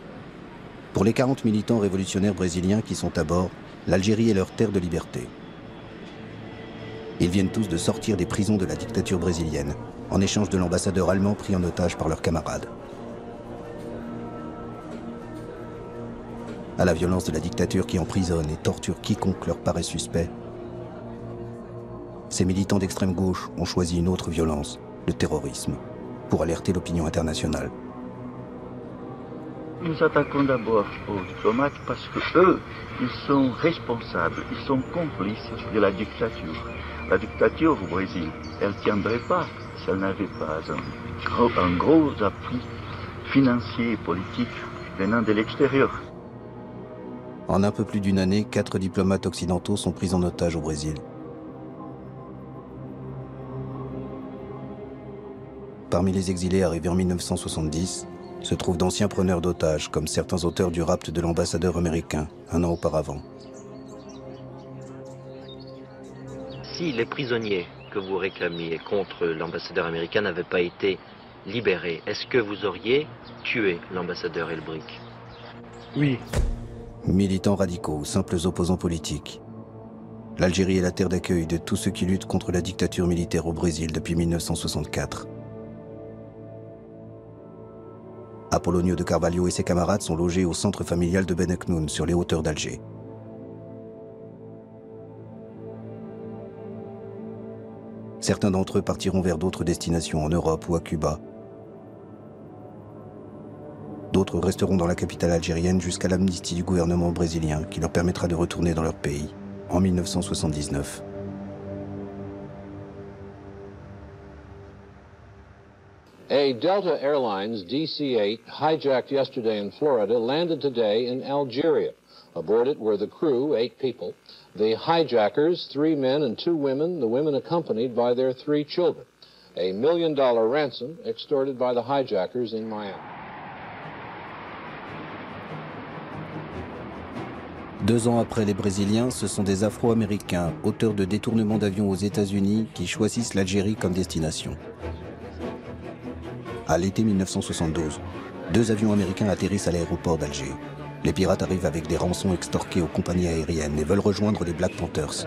Pour les 40 militants révolutionnaires brésiliens qui sont à bord, l'Algérie est leur terre de liberté. Ils viennent tous de sortir des prisons de la dictature brésilienne, en échange de l'ambassadeur allemand pris en otage par leurs camarades. À la violence de la dictature qui emprisonne et torture quiconque leur paraît suspect, ces militants d'extrême gauche ont choisi une autre violence, le terrorisme, pour alerter l'opinion internationale. Nous attaquons d'abord aux diplomates parce que eux, ils sont responsables, ils sont complices de la dictature. La dictature au Brésil, elle ne tiendrait pas si elle n'avait pas un gros appui financier et politique venant de l'extérieur. En un peu plus d'une année, 4 diplomates occidentaux sont pris en otage au Brésil. Parmi les exilés arrivés en 1970, se trouvent d'anciens preneurs d'otages, comme certains auteurs du rapt de l'ambassadeur américain, un an auparavant. Si les prisonniers que vous réclamiez contre l'ambassadeur américain n'avaient pas été libérés, est-ce que vous auriez tué l'ambassadeur Elbrick? Oui. Militants radicaux ou simples opposants politiques. L'Algérie est la terre d'accueil de tous ceux qui luttent contre la dictature militaire au Brésil depuis 1964. Apollonio de Carvalho et ses camarades sont logés au centre familial de Ben Aknoun, sur les hauteurs d'Alger. Certains d'entre eux partiront vers d'autres destinations, en Europe ou à Cuba. D'autres resteront dans la capitale algérienne jusqu'à l'amnistie du gouvernement brésilien, qui leur permettra de retourner dans leur pays, en 1979. A Delta Airlines DC-8 hijacked yesterday in Florida landed today in Algeria. Aboard it were the crew, 8 people, the hijackers, 3 men and 2 women, the women accompanied by their 3 children. A $1 million ransom extorted by the hijackers in Miami. 2 ans après les Brésiliens, ce sont des Afro-Américains, auteurs de détournements d'avions aux États-Unis, qui choisissent l'Algérie comme destination. À l'été 1972, 2 avions américains atterrissent à l'aéroport d'Alger. Les pirates arrivent avec des rançons extorquées aux compagnies aériennes et veulent rejoindre les Black Panthers.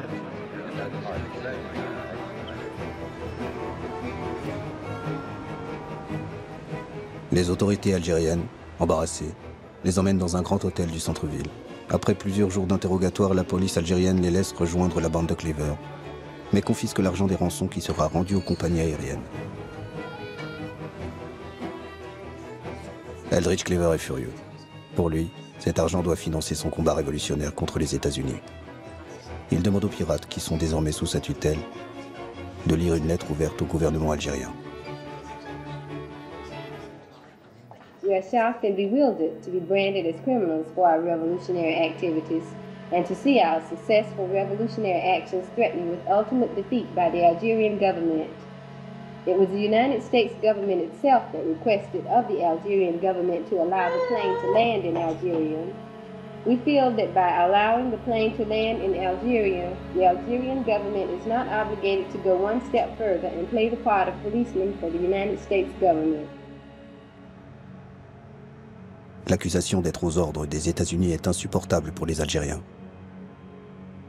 Les autorités algériennes, embarrassées, les emmènent dans un grand hôtel du centre-ville. Après plusieurs jours d'interrogatoire, la police algérienne les laisse rejoindre la bande de Cleaver, mais confisque l'argent des rançons qui sera rendu aux compagnies aériennes. Eldridge Cleaver est furieux. Pour lui, cet argent doit financer son combat révolutionnaire contre les États-Unis. Il demande aux pirates, qui sont désormais sous sa tutelle, de lire une lettre ouverte au gouvernement algérien. We are shocked and bewildered to be branded as criminals for our revolutionary activities and to see our successful revolutionary actions threatened with ultimate defeat by the Algerian government. It was the United States government itself that requested of the Algerian government to allow the plane to land in Algeria. We feel that by allowing the plane to land in Algeria, the Algerian government is not obligated to go one step further and play the part of policeman for the United States government. L'accusation d'être aux ordres des États-Unis est insupportable pour les Algériens.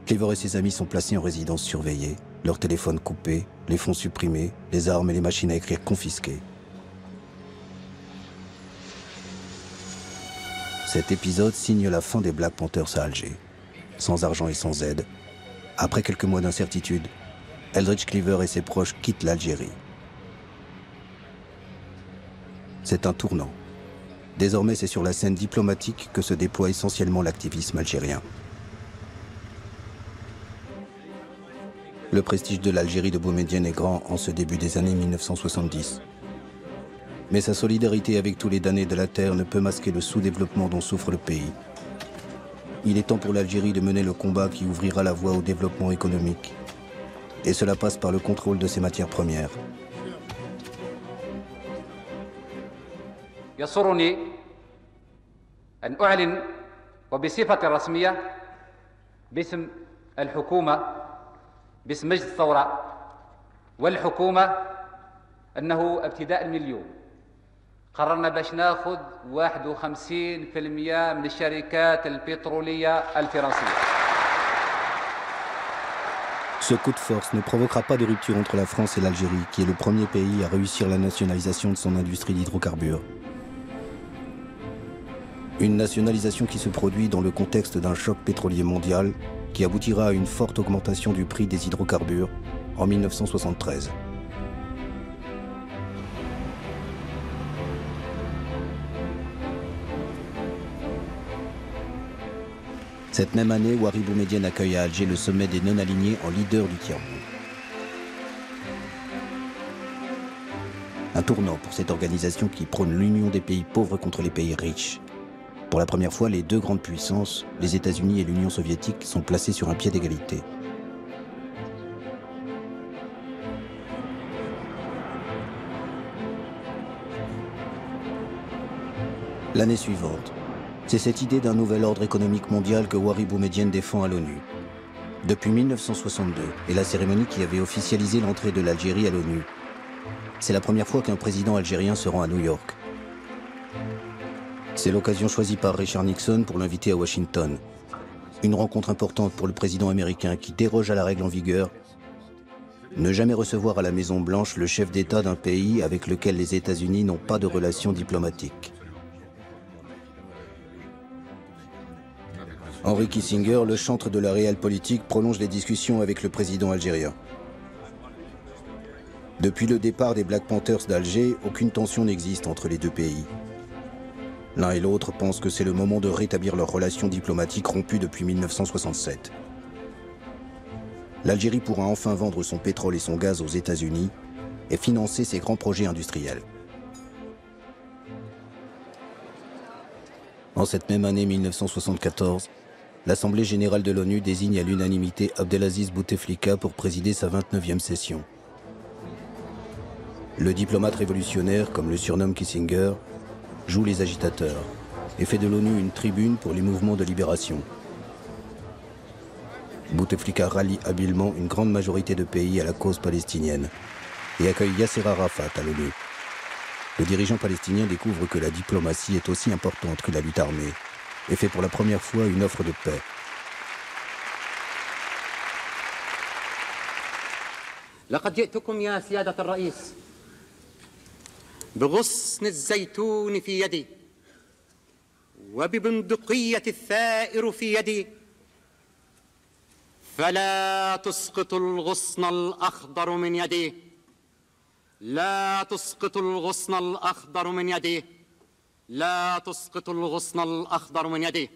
Cleaver et ses amis sont placés en résidence surveillée, leurs téléphones coupés, les fonds supprimés, les armes et les machines à écrire confisquées. Cet épisode signe la fin des Black Panthers à Alger. Sans argent et sans aide, après quelques mois d'incertitude, Eldridge Cleaver et ses proches quittent l'Algérie. C'est un tournant. Désormais, c'est sur la scène diplomatique que se déploie essentiellement l'activisme algérien. Le prestige de l'Algérie de Boumedienne est grand en ce début des années 1970. Mais sa solidarité avec tous les damnés de la terre ne peut masquer le sous-développement dont souffre le pays. Il est temps pour l'Algérie de mener le combat qui ouvrira la voie au développement économique. Et cela passe par le contrôle de ses matières premières. يسرني أن أعلن وبصفة رسمية باسم الحكومة باسم مجلس الثورة والحكومة أنه ابتداء من اليوم قررنا باش ناخذ 51% من الشركات البترولية الفرنسية. Ce coup de force ne provoquera pas de rupture entre la France et l'Algérie, qui est le premier pays à réussir la nationalisation de son industrie d'hydrocarbures. Une nationalisation qui se produit dans le contexte d'un choc pétrolier mondial qui aboutira à une forte augmentation du prix des hydrocarbures en 1973. Cette même année, Houari Boumedienne accueille à Alger le sommet des non-alignés en leader du tiers-monde. Un tournant pour cette organisation qui prône l'union des pays pauvres contre les pays riches. Pour la première fois, les deux grandes puissances, les États-Unis et l'Union soviétique, sont placés sur un pied d'égalité. L'année suivante, c'est cette idée d'un nouvel ordre économique mondial que Houari Boumedienne défend à l'ONU. Depuis 1962 et la cérémonie qui avait officialisé l'entrée de l'Algérie à l'ONU, c'est la première fois qu'un président algérien se rend à New York. C'est l'occasion choisie par Richard Nixon pour l'inviter à Washington. Une rencontre importante pour le président américain qui déroge à la règle en vigueur: ne jamais recevoir à la Maison-Blanche le chef d'État d'un pays avec lequel les États-Unis n'ont pas de relations diplomatiques. Henry Kissinger, le chantre de la réelle politique, prolonge les discussions avec le président algérien. Depuis le départ des Black Panthers d'Alger, aucune tension n'existe entre les deux pays. L'un et l'autre pensent que c'est le moment de rétablir leurs relations diplomatiques rompues depuis 1967. L'Algérie pourra enfin vendre son pétrole et son gaz aux États-Unis et financer ses grands projets industriels. En cette même année 1974, l'Assemblée générale de l'ONU désigne à l'unanimité Abdelaziz Bouteflika pour présider sa 29e session. Le diplomate révolutionnaire, comme le surnomme Kissinger, joue les agitateurs et fait de l'ONU une tribune pour les mouvements de libération. Bouteflika rallie habilement une grande majorité de pays à la cause palestinienne et accueille Yasser Arafat à l'ONU. Le dirigeant palestinien découvre que la diplomatie est aussi importante que la lutte armée et fait pour la première fois une offre de paix. لقد جئتكم يا سيادة الرئيس بغصن الزيتون في يدي وببندقية الثائر في يدي فلا تسقط الغصن الأخضر من يدي لا تسقط الغصن الأخضر من يدي لا تسقط الغصن الأخضر من يدي.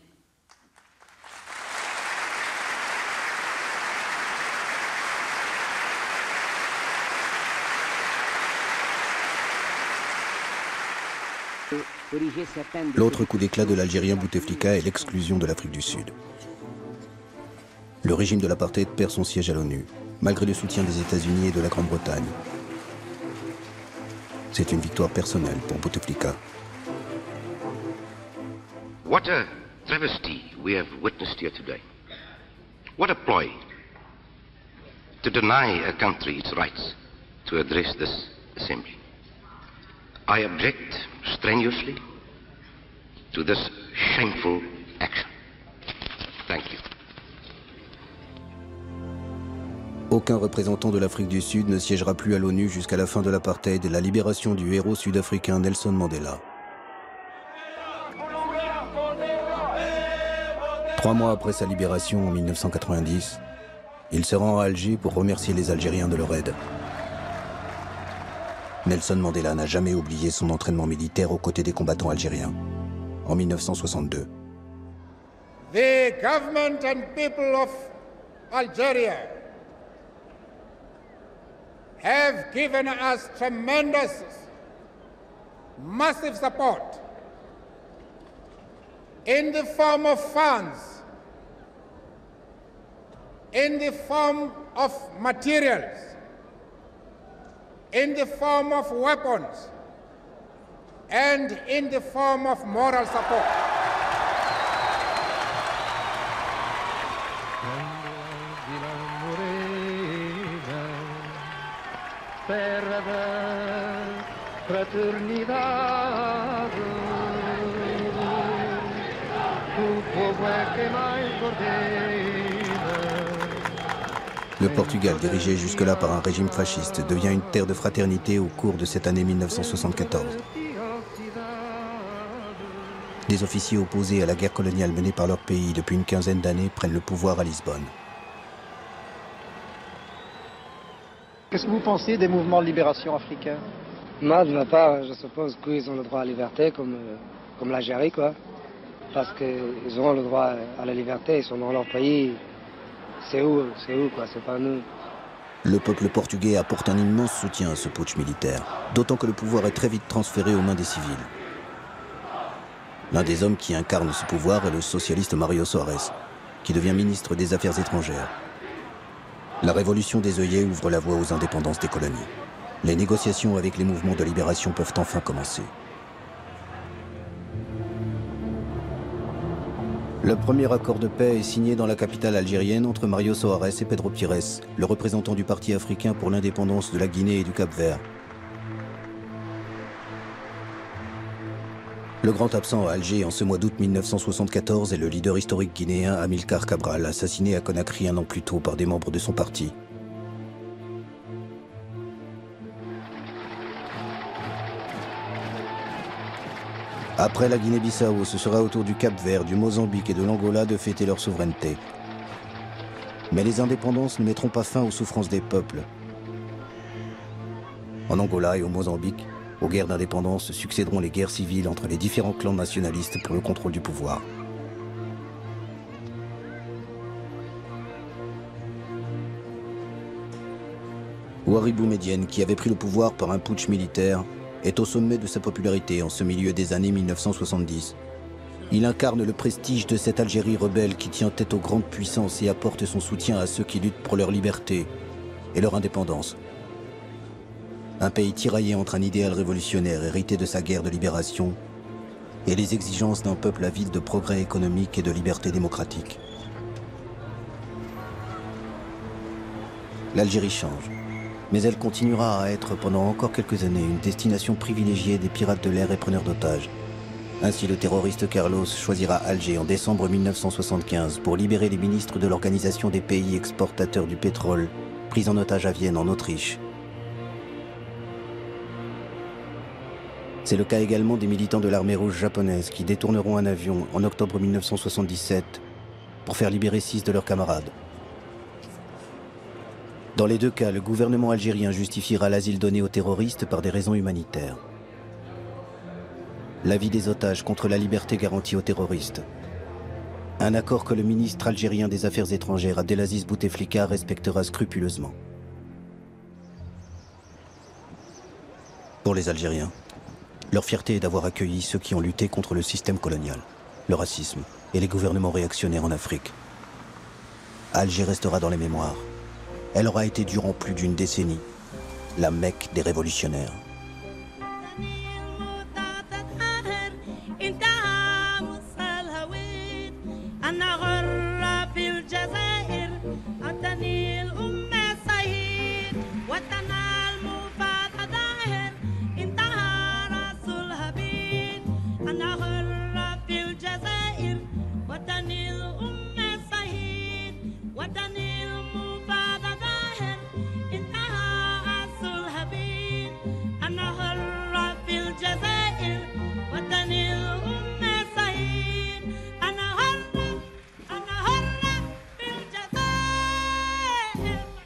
L'autre coup d'éclat de l'Algérien Bouteflika est l'exclusion de l'Afrique du Sud. Le régime de l'apartheid perd son siège à l'ONU, malgré le soutien des États-Unis et de la Grande-Bretagne. C'est une victoire personnelle pour Bouteflika. What a travesty we have witnessed here today. What a ploy to deny a country its rights to address this assembly. I object strenuously to this shameful action. Thank you. Aucun représentant de l'Afrique du Sud ne siégera plus à l'ONU jusqu'à la fin de l'apartheid et la libération du héros sud-africain Nelson Mandela. 3 mois après sa libération en 1990, il se rend à Alger pour remercier les Algériens de leur aide. Nelson Mandela n'a jamais oublié son entraînement militaire aux côtés des combattants algériens. En 1962. The government and people of Algeria have given us tremendous, massive support in the form of funds, in the form of materials, in the form of weapons, and in the form of moral support. Le Portugal, dirigé jusque-là par un régime fasciste, devient une terre de fraternité au cours de cette année 1974. Des officiers opposés à la guerre coloniale menée par leur pays depuis une quinzaine d'années prennent le pouvoir à Lisbonne. Qu'est-ce que vous pensez des mouvements de libération africains? Moi, de ma part, je suppose qu'ils ont le droit à la liberté, comme l'Algérie, quoi. Parce qu'ils auront le droit à la liberté, ils sont dans leur pays. C'est où, quoi, c'est pas nous. Le peuple portugais apporte un immense soutien à ce putsch militaire, d'autant que le pouvoir est très vite transféré aux mains des civils. L'un des hommes qui incarne ce pouvoir est le socialiste Mário Soares, qui devient ministre des Affaires étrangères. La révolution des œillets ouvre la voie aux indépendances des colonies. Les négociations avec les mouvements de libération peuvent enfin commencer. Le premier accord de paix est signé dans la capitale algérienne entre Mário Soares et Pedro Pires, le représentant du Parti africain pour l'indépendance de la Guinée et du Cap-Vert. Le grand absent à Alger en ce mois d'août 1974 est le leader historique guinéen Amilcar Cabral, assassiné à Conakry 1 an plus tôt par des membres de son parti. Après la Guinée-Bissau, ce sera au tour du Cap-Vert, du Mozambique et de l'Angola de fêter leur souveraineté. Mais les indépendances ne mettront pas fin aux souffrances des peuples. En Angola et au Mozambique, aux guerres d'indépendance succéderont les guerres civiles entre les différents clans nationalistes pour le contrôle du pouvoir. Ouari Boumedienne, qui avait pris le pouvoir par un putsch militaire, est au sommet de sa popularité en ce milieu des années 1970. Il incarne le prestige de cette Algérie rebelle qui tient tête aux grandes puissances et apporte son soutien à ceux qui luttent pour leur liberté et leur indépendance. Un pays tiraillé entre un idéal révolutionnaire hérité de sa guerre de libération et les exigences d'un peuple avide de progrès économique et de liberté démocratique. L'Algérie change. Mais elle continuera à être pendant encore quelques années une destination privilégiée des pirates de l'air et preneurs d'otages. Ainsi, le terroriste Carlos choisira Alger en décembre 1975 pour libérer les ministres de l'Organisation des pays exportateurs du pétrole, pris en otage à Vienne en Autriche. C'est le cas également des militants de l'armée rouge japonaise qui détourneront un avion en octobre 1977 pour faire libérer 6 de leurs camarades. Dans les deux cas, le gouvernement algérien justifiera l'asile donné aux terroristes par des raisons humanitaires. La vie des otages contre la liberté garantie aux terroristes. Un accord que le ministre algérien des Affaires étrangères, Abdelaziz Bouteflika, respectera scrupuleusement. Pour les Algériens, leur fierté est d'avoir accueilli ceux qui ont lutté contre le système colonial, le racisme et les gouvernements réactionnaires en Afrique. Alger restera dans les mémoires. Elle aura été durant plus d'une décennie la Mecque des révolutionnaires. him.